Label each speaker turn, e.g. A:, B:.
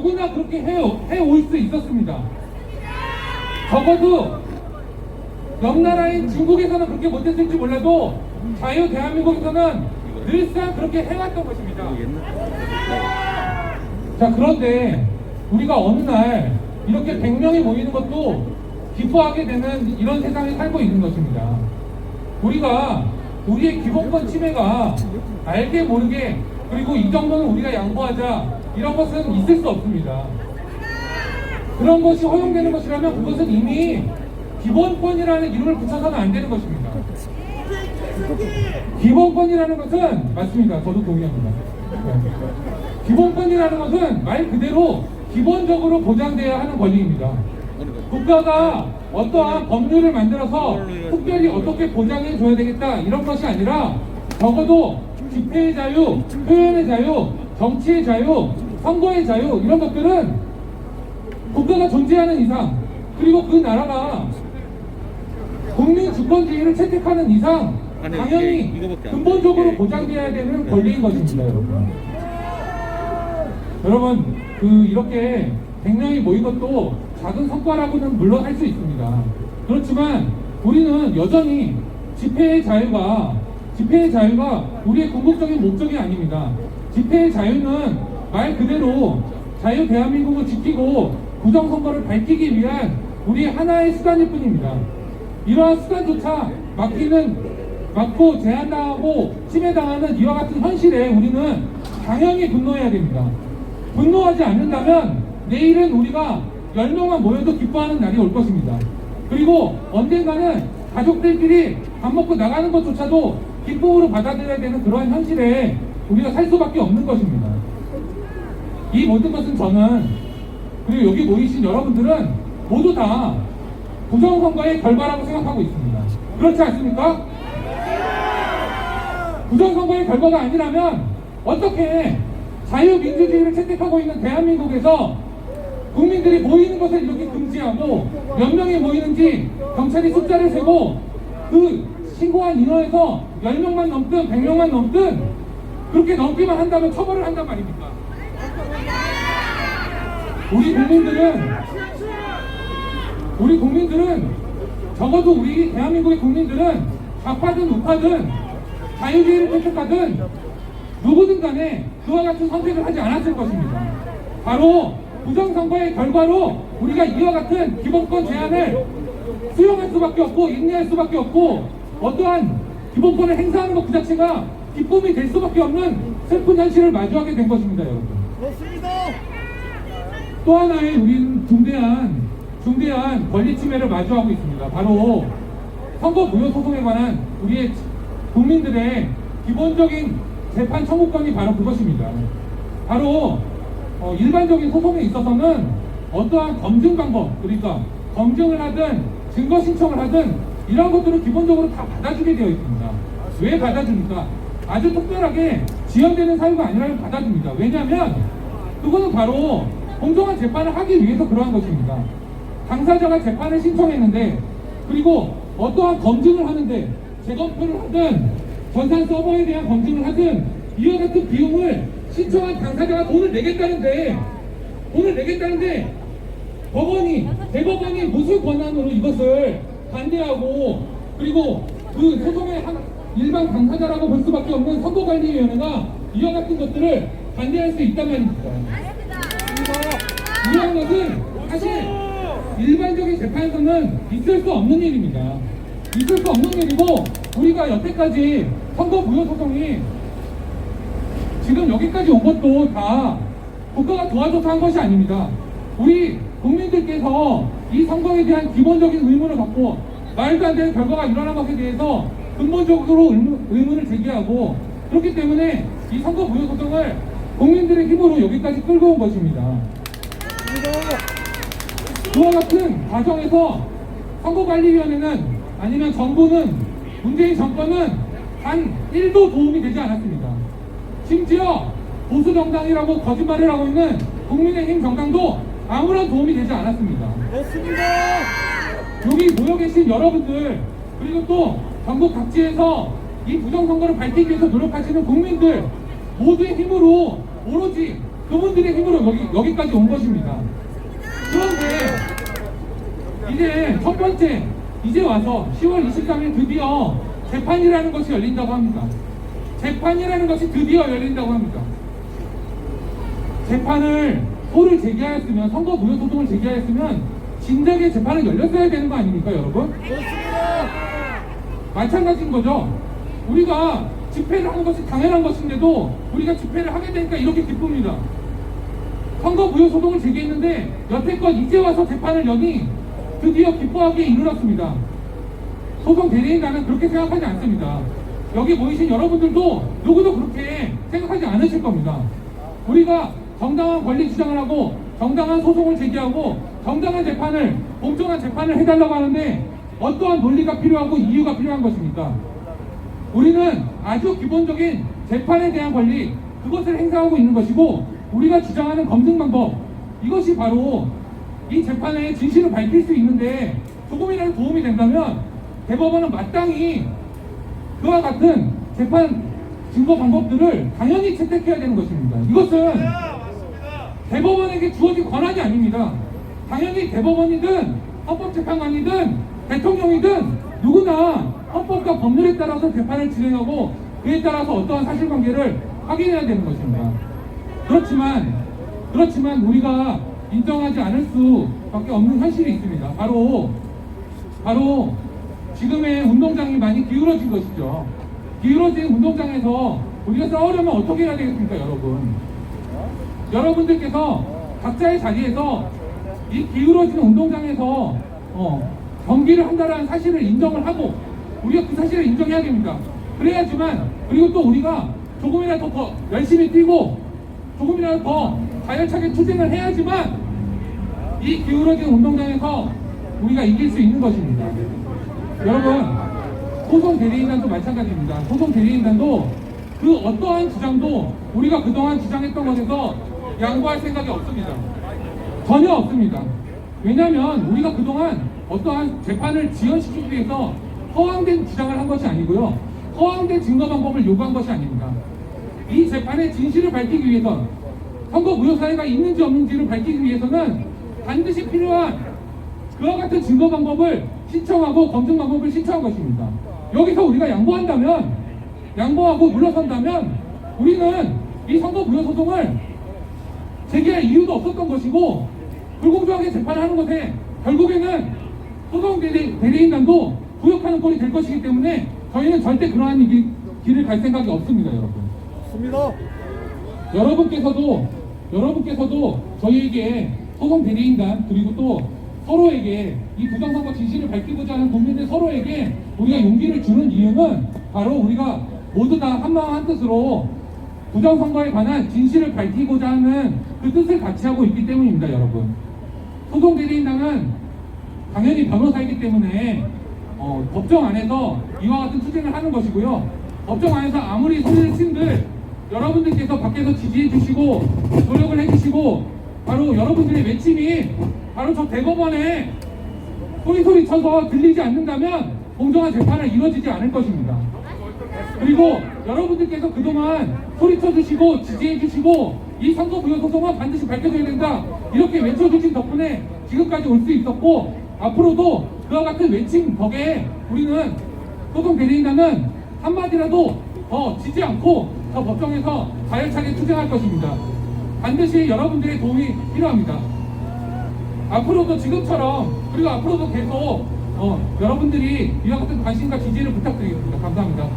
A: 누구나 그렇게 해올 수 있었습니다. 적어도 옆 나라인 중국에서는 그렇게 못했을지 몰라도 자유 대한민국에서는 늘상 그렇게 해왔던 것입니다. 자, 그런데 우리가 어느 날 이렇게 100명이 모이는 것도 기뻐하게 되는 이런 세상에 살고 있는 것입니다. 우리가 우리의 기본권 침해가 알게 모르게 그리고 이 정도는 우리가 양보하자 이런 것은 있을 수 없습니다. 그런 것이 허용되는 것이라면 그것은 이미 기본권이라는 이름을 붙여서는 안 되는 것입니다. 기본권이라는 것은 맞습니다. 저도 동의합니다. 기본권이라는 것은 말 그대로 기본적으로 보장돼야 하는 권리입니다. 국가가 어떠한 법률을 만들어서 특별히 어떻게 보장해 줘야 되겠다 이런 것이 아니라 적어도 집회의 자유, 표현의 자유, 정치의 자유, 선거의 자유 이런 것들은 국가가 존재하는 이상 그리고 그 나라가 국민 주권주의를 채택하는 이상 당연히 근본적으로 보장돼야 되는 권리인 것입니다. 여러분 이렇게 100명이 모인 것도 작은 성과라고는 물론 할 수 있습니다. 그렇지만 우리는 여전히 집회의 자유가 우리의 궁극적인 목적이 아닙니다. 집회의 자유는 말 그대로 자유 대한민국을 지키고 부정선거를 밝히기 위한 우리의 하나의 수단일 뿐입니다. 이러한 수단조차 막고 제한당하고 침해당하는 이와 같은 현실에 우리는 당연히 분노해야 됩니다. 분노하지 않는다면 내일은 우리가 10명만 모여도 기뻐하는 날이 올 것입니다. 그리고 언젠가는 가족들끼리 밥 먹고 나가는 것조차도 기쁨으로 받아들여야 되는 그러한 현실에 우리가 살 수밖에 없는 것입니다. 이 모든 것은 저는 그리고 여기 모이신 여러분들은 모두 다 부정선거의 결과라고 생각하고 있습니다. 그렇지 않습니까? 부정선거의 결과가 아니라면 어떻게 자유민주주의를 채택하고 있는 대한민국에서 국민들이 모이는 것을 이렇게 금지하고 몇 명이 모이는지 경찰이 숫자를 세고 그 신고한 인원에서 10명만 넘든 100명만 넘든 그렇게 넘기만 한다면 처벌을 한단 말입니까? 우리 국민들은 적어도 우리 대한민국의 국민들은 좌파든 우파든 자유주의를 택하든 누구든 간에 그와 같은 선택을 하지 않았을 것입니다. 바로 부정선거의 결과로 우리가 이와 같은 기본권 제한을 수용할 수밖에 없고 인내할 수밖에 없고 어떠한 기본권을 행사하는 것 그 자체가 기쁨이 될 수밖에 없는 슬픈 현실을 마주하게 된 것입니다. 여러분.
B: 그렇습니다.
A: 또 하나의 우리는 중대한 권리 침해를 마주하고 있습니다. 바로 선거 무효 소송에 관한 우리의 국민들의 기본적인 재판 청구권이 바로 그것입니다. 바로 일반적인 소송에 있어서는 어떠한 검증 방법, 그러니까 검증을 하든 증거 신청을 하든 이런 것들을 기본적으로 다 받아주게 되어 있습니다. 왜 받아줍니까? 아주 특별하게 지연되는 사유가 아니라면 받아줍니다. 왜냐하면 그거는 바로 공정한 재판을 하기 위해서 그러한 것입니다. 당사자가 재판을 신청했는데 그리고 어떠한 검증을 하는데 재검표를 하든 전산 서버에 대한 검증을 하든 이와 같은 비용을 신청한 당사자가 돈을 내겠다는데 대법원이 무슨 권한으로 이것을 반대하고 그리고 그 소송의 일반 당사자라고 볼 수밖에 없는 선거관리위원회가 이와 같은 것들을 반대할 수 있단 말입니다. 이러한 것은 사실 일반적인 재판에서는 있을 수 없는 일입니다. 있을 수 없는 일이고 우리가 여태까지 선거 무효 소송이 지금 여기까지 온 것도 다 국가가 도와줘서 한 것이 아닙니다. 우리 국민들께서 이 선거에 대한 기본적인 의문을 갖고 말도 안 되는 결과가 일어난 것에 대해서 근본적으로 의문을 제기하고 그렇기 때문에 이 선거 무효 소송을 국민들의 힘으로 여기까지 끌고 온 것입니다. 그와 같은 과정에서 선거관리위원회는 아니면 정부는 문재인 정권은 단 1도 도움이 되지 않았습니다. 심지어 보수정당이라고 거짓말을 하고 있는 국민의힘 정당도 아무런 도움이 되지 않았습니다.
B: 맞습니다.
A: 여기 모여 계신 여러분들 그리고 또 전국 각지에서 이 부정선거를 밝히기 위해서 노력하시는 국민들 모두의 힘으로 오로지 그분들의 힘으로 여기까지 온 것입니다. 그런데 이제 첫 번째, 이제 와서 10월 23일 드디어 재판이라는 것이 열린다고 합니다. 재판이라는 것이 드디어 열린다고 합니다. 소를 제기하였으면, 선거 무효 소송을 제기하였으면 진작에 재판을 열렸어야 되는 거 아닙니까, 여러분?
B: 그렇습니다.
A: 마찬가지인 거죠. 우리가 집회를 하는 것이 당연한 것인데도 우리가 집회를 하게 되니까 이렇게 기쁩니다. 선거 무효 소송을 제기했는데 여태껏 이제 와서 재판을 여니 드디어 기뻐하기에 이르렀습니다. 소송 대리인 나는 그렇게 생각하지 않습니다. 여기 모이신 여러분들도 누구도 그렇게 생각하지 않으실 겁니다. 우리가 정당한 권리 주장을 하고 정당한 소송을 제기하고 정당한 재판을, 공정한 재판을 해달라고 하는데 어떠한 논리가 필요하고 이유가 필요한 것입니까? 우리는 아주 기본적인 재판에 대한 권리, 그것을 행사하고 있는 것이고, 우리가 주장하는 검증 방법, 이것이 바로 이 재판의 진실을 밝힐 수 있는데 조금이라도 도움이 된다면 대법원은 마땅히 그와 같은 재판 증거 방법들을 당연히 채택해야 되는 것입니다. 이것은 대법원에게 주어진 권한이 아닙니다. 당연히 대법원이든 헌법재판관이든 대통령이든 누구나 헌법과 법률에 따라서 재판을 진행하고 그에 따라서 어떠한 사실관계를 확인해야 되는 것입니다. 그렇지만 우리가 인정하지 않을 수밖에 없는 현실이 있습니다. 바로 지금의 운동장이 많이 기울어진 것이죠. 기울어진 운동장에서 우리가 싸우려면 어떻게 해야 되겠습니까, 여러분? 여러분들께서 각자의 자리에서 이 기울어진 운동장에서 경기를 한다는 사실을 인정을 하고, 우리가 그 사실을 인정해야 됩니다. 그래야지만, 그리고 또 우리가 조금이라도 더 열심히 뛰고 조금이라도 더 가열차게 투쟁을 해야지만 이 기울어진 운동장에서 우리가 이길 수 있는 것입니다. 여러분, 소송 대리인단도 마찬가지입니다. 소송 대리인단도 그 어떠한 주장도 우리가 그동안 주장했던 것에서 양보할 생각이 없습니다. 전혀 없습니다. 왜냐하면 우리가 그동안 어떠한 재판을 지연시키기 위해서 허황된 주장을 한 것이 아니고요, 허황된 증거 방법을 요구한 것이 아닙니다. 이 재판의 진실을 밝히기 위해서, 선거 무효 사유가 있는지 없는지를 밝히기 위해서는 반드시 필요한 그와 같은 증거 방법을 신청하고 검증 방법을 신청한 것입니다. 여기서 우리가 양보하고 물러선다면 우리는 이 선거 무효 소송을 제기할 이유도 없었던 것이고, 불공정하게 재판을 하는 것에 결국에는 소송 대리인단도 구역하는 꼴이 될 것이기 때문에 저희는 절대 그러한 길을 갈 생각이 없습니다, 여러분.
B: 좋습니다.
A: 여러분께서도 저희에게 소송 대리인단, 그리고 또 서로에게 이 부정선거 진실을 밝히고자 하는 국민들 서로에게 우리가 용기를 주는 이유는 바로 우리가 모두 다 한마음 한뜻으로 부정선거에 관한 진실을 밝히고자 하는 그 뜻을 같이 하고 있기 때문입니다, 여러분. 소송 대리인단은 당연히 변호사이기 때문에 법정 안에서 이와 같은 투쟁을 하는 것이고요. 법정 안에서 아무리 소리를 친들 여러분들께서 밖에서 지지해 주시고 노력을 해 주시고, 바로 여러분들의 외침이 바로 저 대법원에 소리 쳐서 들리지 않는다면 공정한 재판은 이루어지지 않을 것입니다. 그리고 여러분들께서 그동안 소리쳐 주시고 지지해 주시고 이 선거 무효 소송은 반드시 밝혀져야 된다 이렇게 외쳐주신 덕분에 지금까지 올 수 있었고, 앞으로도 그와 같은 외침 덕에 우리는 소송 대리인단은 한마디라도 더 지지 않고 더 법정에서 가열차게 투쟁할 것입니다. 반드시 여러분들의 도움이 필요합니다. 앞으로도 지금처럼, 그리고 앞으로도 계속 여러분들이 이와 같은 관심과 지지를 부탁드리겠습니다. 감사합니다.